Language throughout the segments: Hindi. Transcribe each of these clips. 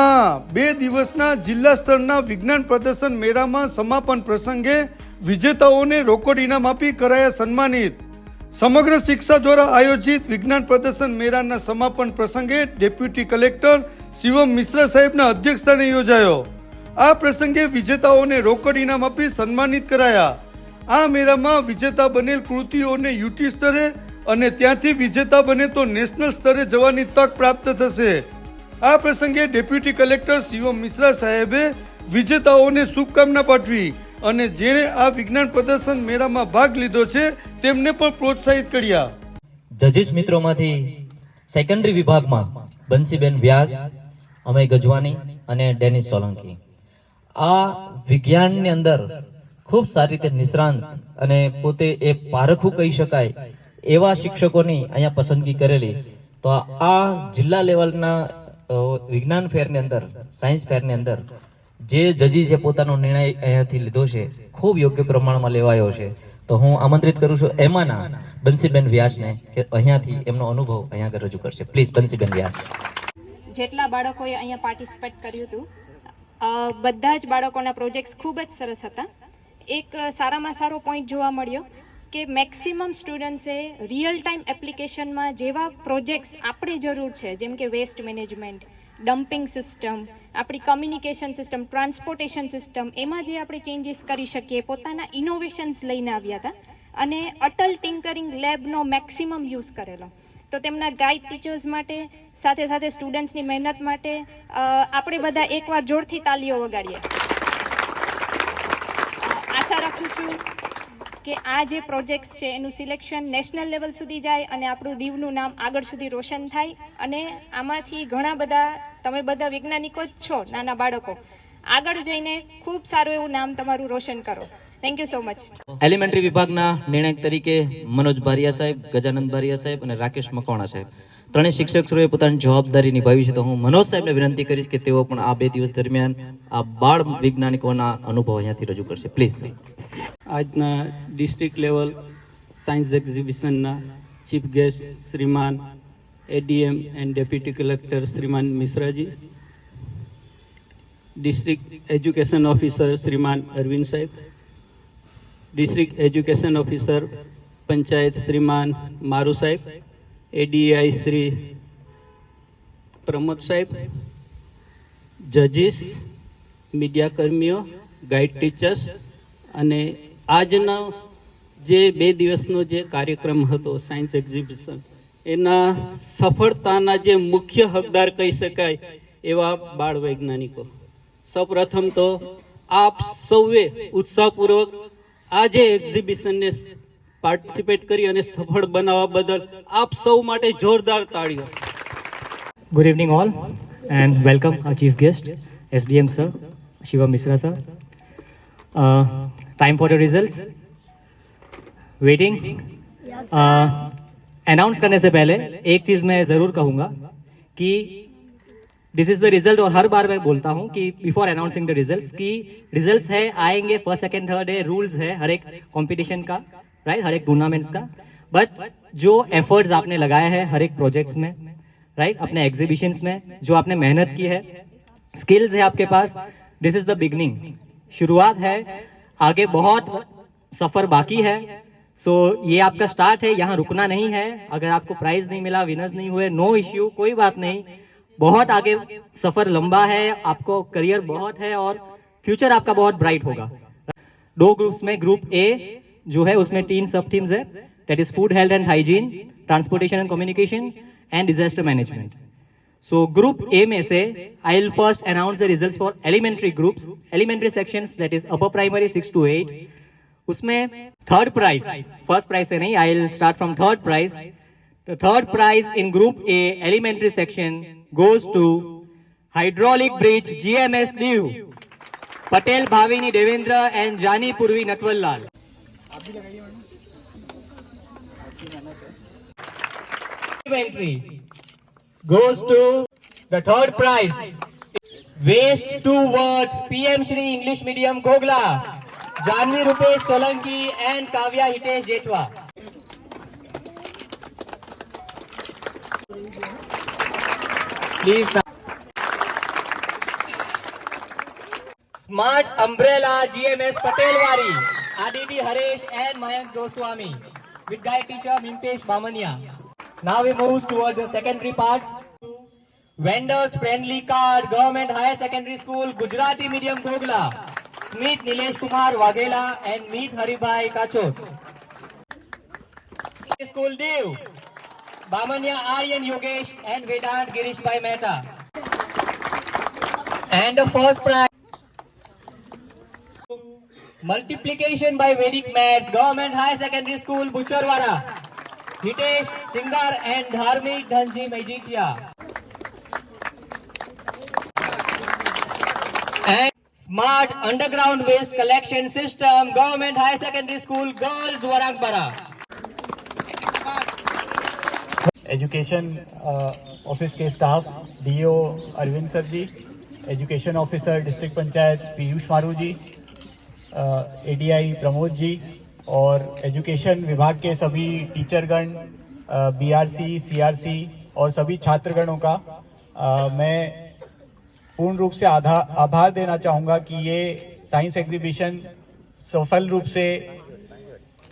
માં 2 દિવસના જિલ્લા સ્તરના વિજ્ઞાન પ્રદર્શન મેળામાં સમાપન પ્રસંગે વિજેતાઓને રોકડ ઇનામ આપી કરાયા સન્માનિત. સમગ્ર શિક્ષા દ્વારા આયોજિત વિજ્ઞાન પ્રદર્શન મેળાના સમાપન પ્રસંગે ડેપ્યુટી કલેક્ટર શિવમ મિશ્રા સાહેબના અધ્યક્ષસ્થાને યોજાયો. આ પ્રસંગે વિજેતાઓને રોકડ ઇનામ આપી સન્માનિત કરાયા. આ મેળામાં વિજેતા બનેલ કૃતિઓને યુટી સ્તરે અને ત્યાંથી વિજેતા બને તો નેશનલ સ્તરે જવાની તક પ્રાપ્ત થશે. આ પ્રસંગે ડેપ્યુટી કલેક્ટર શિવમ મિશ્રા સાહેબે વિજેતાઓને શુભકામના પાઠવી અને જેણે આ વિજ્ઞાન પ્રદર્શન મેળામાં ભાગ લીધો છે તેમને પણ પ્રોત્સાહિત કર્યા. જજીસ મિત્રોમાંથી સેકન્ડરી વિભાગમાં બંસીબેન વ્યાસ, અમય ગજવાની અને ડેનિસ સોલંકી આ વિજ્ઞાનની અંદર ખૂબ સારી રીતે નિષ્ણાંત અને પોતે એ પારખું કહી શકાય એવા શિક્ષકોની અહીંયા પસંદગી કરેલી. તો આ જિલ્લા લેવલના વિજ્ઞાન ફેરની અંદર, સાયન્સ ફેરની અંદર જે જજી છે પોતાનો નિર્ણય અહીંયાથી લીધો છે, ખૂબ યોગ્ય પ્રમાણમાં લેવાયો છે. તો હું આમંત્રિત કરું છું એમાંના બંસીબેન વ્યાસને કે અહીંયાથી એમનો અનુભવ અહીંયા આગળ રજૂ કરશે. પ્લીઝ બંસીબેન વ્યાસ. જેટલા બાળકોએ અહીંયા પાર્ટિસિપેટ કર્યું હતું બધા જ બાળકોના પ્રોજેક્ટ્સ ખૂબ જ સરસ હતા. એક સારામાં સારો પોઈન્ટ જોવા મળ્યો કે મેક્સિમમ સ્ટુડન્ટ્સે રિયલ ટાઈમ એપ્લિકેશનમાં જેવા પ્રોજેક્ટ્સ આપણે જરૂર છે, જેમ કે વેસ્ટ મેનેજમેન્ટ, ડમ્પિંગ સિસ્ટમ, આપણી કમ્યુનિકેશન સિસ્ટમ, ટ્રાન્સપોર્ટેશન સિસ્ટમ, એમાં જે આપણે ચેન્જીસ કરી શકીએ પોતાના ઇનોવેશન્સ લઈને આવ્યા હતા અને અટલ ટિંકરિંગ લેબનો મેક્સિમમ યુઝ કરેલો. તો તેમના ગાઈડ ટીચર્સ માટે સાથે સાથે સ્ટુડન્ટ્સની મહેનત માટે આપણે બધા એકવાર જોરથી તાલીઓ વગાડીએ. આશા રાખું છું કે આ જે પ્રોજેક્ટ્સ છે એનું સિલેક્શન નેશનલ લેવલ સુધી જાય અને આપણું દીવનું નામ આગળ સુધી રોશન થાય અને આમાંથી ઘણા બધા તમે બધા વૈજ્ઞાનિકો જ છો, નાના બાળકો, આગળ જઈને ખૂબ સારું એવું નામ તમારું રોશન કરો. Thank you so much. Elementary વિભાગના નિર્ણાયક તરીકે મનોજ બારિયા સાહેબ, ગજાનંદ બારિયા સાહેબ અને રાકેશ મકવાણા સાહેબ ત્રણેય શિક્ષકોએ પોતાની જવાબદારી નિભાવી છે. તો હું મનોજ સાહેબને વિનંતી કરીશ કે તેઓ પણ આ 2 દિવસ દરમિયાન આ બાળ વૈજ્ઞાનિકોના અનુભવ અહીંયાથી રજૂ કરશે. પ્લીઝ. આજના ડિસ્ટ્રિક્ટ લેવલ સાયન્સ એક્ઝિબિશનના ચીફ ગેસ્ટ શ્રીમાન એડીએમ એન્ડ ડેપ્યુટી કલેક્ટર શ્રીમાન મિશ્રાજી, ડિસ્ટ્રિક્ટ એજ્યુકેશન ઓફિસર શ્રીમાન અરવિંદ સાહેબ, ડિસ્ટ્રિક્ટ એજ્યુકેશન ઓફિસર પંચાયત શ્રીમાન મારુ સાહેબ, એડીઆઈ શ્રી પ્રમોદ સાહેબ, જજીસ, મીડિયા કર્મીઓ, ગાઈડ ટીચર્સ અને આજના જે 2 દિવસનો જે કાર્યક્રમ હતો સાયન્સ એક્ઝિબિશન, એના સફળતાના જે મુખ્ય હકદાર કહી શકાય એવા બાળ વૈજ્ઞાનિકો. સૌપ્રથમ તો આપ સૌએ ઉત્સાહપૂર્વક આ જે એક્ઝિબિશનને પાર્ટિસિપેટ કરી અને સફળ બનાવવા બદલ આપ સૌ માટે જોરદાર તાળીઓ. Good evening all and welcome our chief guest SDM sir Shivam Mishra sir. Time for the results. Waiting. Announce करने से पहले एक चीज मैं जरूर कहूंगा कि दिस इज द रिजल्ट, और हर बार मैं बोलता हूं कि बिफोर अनाउंसिंग द रिजल्ट्स कि रिजल्ट्स है आएंगे फर्स्ट सेकंड थर्ड है, रूल्स है हर एक कंपटीशन का, राइट, हर एक टूर्नामेंट्स का. बट जो एफर्ट्स आपने लगाए हैं हर एक प्रोजेक्ट्स में, राइट, अपने एग्जीबिशंस में जो आपने मेहनत की है, स्किल्स है आपके पास, दिस इज द बिगनिंग, शुरुआत है. आगे बहुत सफर बाकी है. सो ये आपका स्टार्ट है, यहाँ रुकना नहीं है. अगर आपको प्राइज नहीं मिला, विनर्स नहीं हुए, नो इश्यू, कोई बात नहीं. बहुत आगे सफर लंबा है, आपको करियर बहुत है और फ्यूचर आपका बहुत ब्राइट होगा. 2 ग्रुप्स में, ग्रुप ए जो है उसमें 3 सब टीम्स है, that is food health and hygiene, transportation and communication and disaster management. So group A में से I will first announce the results for elementary groups, elementary sections, that is upper primary 6 to 8. उसमें थर्ड प्राइज, फर्स्ट प्राइज से नहीं, I will start from third prize. The third prize in Group A elementary section goes to Hydraulic Bridge GMS Diu, Patel Bhavini Devendra and Jani Purvi Natwallal. Entry goes to the third prize, Waste to Worth PM Shri English Medium Gogla, Janvi Rupesh Solanki and Kavya Hitesh Jetwa. Please. Smart Umbrella GMS Patelwari, Aditi Harish and Mayank Goswami, with guide teacher Mimpesh Bamania. Now we move towards the secondary part. Vendors Friendly Card, Government Higher Secondary School, Gujarati Medium Gogla, Smith Nilesh Kumar Waghela and Meet Haribhai Kachot. School Dev, Bamania Aryan Yogesh and Vedant Girish Bhai Mehta. And the first prize, Multiplication by Vedic Maths, Government High Secondary School, Bucharwara, Hitesh Singar and Dharmik Dhanji Majitia. And Smart Underground Waste Collection System, Government High Secondary School, Girls, Warangpara. Education office के staff DO Arvind sir ji, education officer district panchayat Piyush Maru ji, ADI Pramod ji और एजुकेशन विभाग के सभी टीचरगण, बीआरसी, सीआरसी और सभी छात्रगणों का मैं पूर्ण रूप से आभार देना चाहूँगा कि ये साइंस एग्जीबिशन सफल रूप से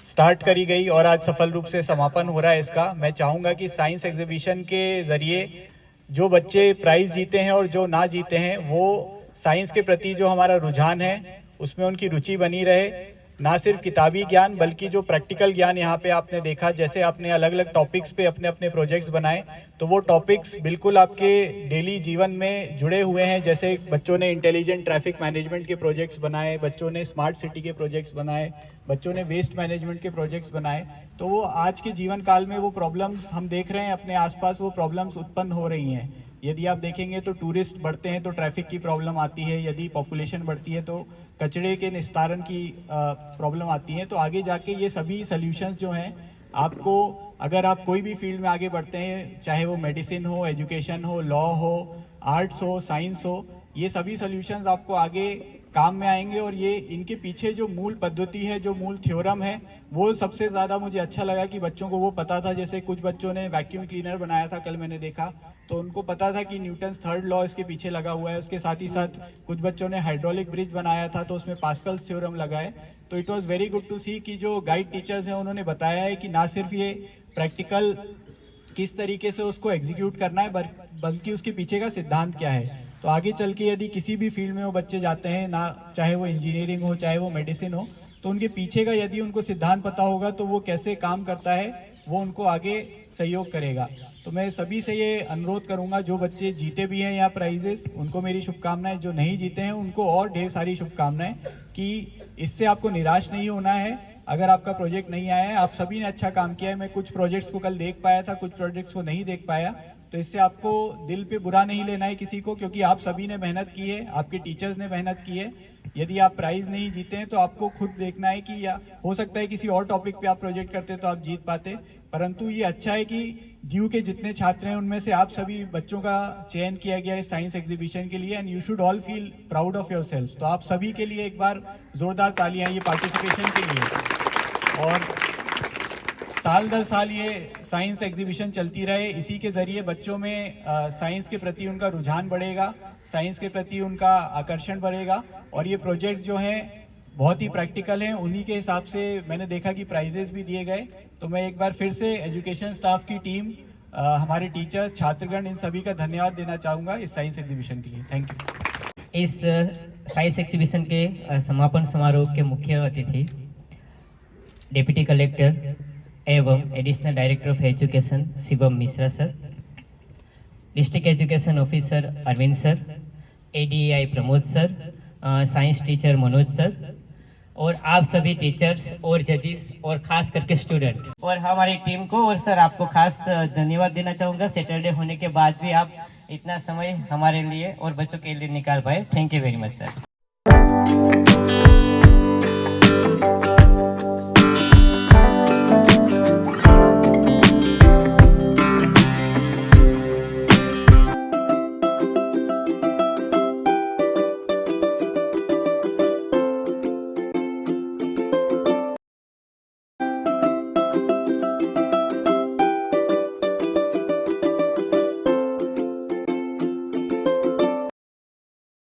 स्टार्ट करी गई और आज सफल रूप से समापन हो रहा है इसका। मैं चाहूँगा कि साइंस एग्जीबिशन के ज़रिए जो बच्चे प्राइज़ जीते हैं और जो ना जीते हैं, वो साइंस के प्रति जो हमारा रुझान है उसमें उनकी रुचि बनी रहे। ना सिर्फ किताबी ज्ञान बल्कि जो प्रैक्टिकल ज्ञान यहाँ पे आपने देखा, जैसे आपने अलग अलग टॉपिक्स पे अपने अपने प्रोजेक्ट्स बनाए, तो वो टॉपिक्स बिल्कुल आपके डेली जीवन में जुड़े हुए हैं। जैसे बच्चों ने इंटेलिजेंट ट्रैफिक मैनेजमेंट के प्रोजेक्ट्स बनाए, बच्चों ने स्मार्ट सिटी के प्रोजेक्ट्स बनाए, बच्चों ने वेस्ट मैनेजमेंट के प्रोजेक्ट्स बनाए। तो वो आज के जीवन काल में वो प्रॉब्लम्स हम देख रहे हैं अपने आसपास, वो प्रॉब्लम्स उत्पन्न हो रही हैं। यदि आप देखेंगे तो टूरिस्ट बढ़ते हैं तो ट्रैफिक की प्रॉब्लम आती है, यदि पॉपुलेशन बढ़ती है तो कचरे के निस्तारण की प्रॉब्लम आती है। तो आगे जाके ये सभी सॉल्यूशंस जो हैं आपको, अगर आप कोई भी फील्ड में आगे बढ़ते हैं, चाहे वो मेडिसिन हो, एजुकेशन हो, लॉ हो, आर्ट्स हो, साइंस हो, ये सभी सॉल्यूशंस आपको आगे काम में आएंगे। और ये इनके पीछे जो मूल पद्धति है, जो मूल थ्योरम है, वो सबसे ज़्यादा मुझे अच्छा लगा कि बच्चों को वो पता था। जैसे कुछ बच्चों ने वैक्यूम क्लीनर बनाया था, कल मैंने देखा, तो उनको पता था कि न्यूटन्स थर्ड लॉ इसके पीछे लगा हुआ है। उसके साथ ही साथ कुछ बच्चों ने हाइड्रोलिक ब्रिज बनाया था, तो उसमें पास्कल्स थ्योरम लगा है। तो it was very good to see कि जो गाइड टीचर्स हैं उन्होंने बताया है कि ना सिर्फ ये प्रैक्टिकल किस तरीके से उसको एग्जीक्यूट करना है, बल्कि उसके पीछे का सिद्धांत क्या है। तो आगे चल के यदि किसी भी फील्ड में वो बच्चे जाते हैं, ना चाहे वो इंजीनियरिंग हो, चाहे वो मेडिसिन हो, तो उनके पीछे का यदि उनको सिद्धांत पता होगा तो वो कैसे काम करता है, वो उनको आगे सहयोग करेगा। तो मैं सभी से ये अनुरोध करूंगा, जो बच्चे जीते भी हैं यहाँ प्राइजेस, उनको मेरी शुभकामनाएं, जो नहीं जीते हैं उनको और ढेर सारी शुभकामनाएं, कि इससे आपको निराश नहीं होना है। अगर आपका प्रोजेक्ट नहीं आया है, आप सभी ने अच्छा काम किया है। मैं कुछ प्रोजेक्ट्स को कल देख पाया था, कुछ प्रोजेक्ट्स को नहीं देख पाया, तो इससे आपको दिल पे बुरा नहीं लेना है किसी को, क्योंकि आप सभी ने मेहनत की है, आपके टीचर्स ने मेहनत की है। यदि आप प्राइज नहीं जीते हैं तो आपको खुद देखना है कि या हो सकता है किसी और टॉपिक पे आप प्रोजेक्ट करते तो आप जीत पाते, परंतु ये अच्छा है कि ड्यू के जितने छात्र हैं उनमें से आप सभी बच्चों का चयन किया गया है साइंस एग्जीबिशन के लिए, and you should all feel proud of yourselves. तो आप सभी के लिए एक बार जोरदार तालियां ये पार्टिसिपेशन के लिए। और साल दर साल ये साइंस एग्जीबिशन चलती रहे, इसी के जरिए बच्चों में साइंस के प्रति उनका रुझान बढ़ेगा, साइंस के प्रति उनका आकर्षण बढ़ेगा। और ये प्रोजेक्ट्स जो हैं बहुत ही प्रैक्टिकल हैं, उन्हीं के हिसाब से मैंने देखा कि प्राइजेस भी दिए गए। तो मैं एक बार फिर से एजुकेशन स्टाफ की टीम, हमारे टीचर्स, छात्रगण, इन सभी का धन्यवाद देना चाहूँगा इस साइंस एग्जीबिशन के लिए। Thank you. इस साइंस एग्जीबिशन के समापन समारोह के मुख्य अतिथि डिप्टी कलेक्टर एवं additional director of education Shivam Mishra sir, district education officer Arvind sir, ADI Pramod sir, science teacher Manoj sir, और आप सभी टीचर्स और जजेस और खास करके स्टूडेंट और हमारी टीम को। और सर आपको खास धन्यवाद देना चाहूँगा, सैटरडे होने के बाद भी आप इतना समय हमारे लिए और बच्चों के लिए निकाल पाए। Thank you very much sir.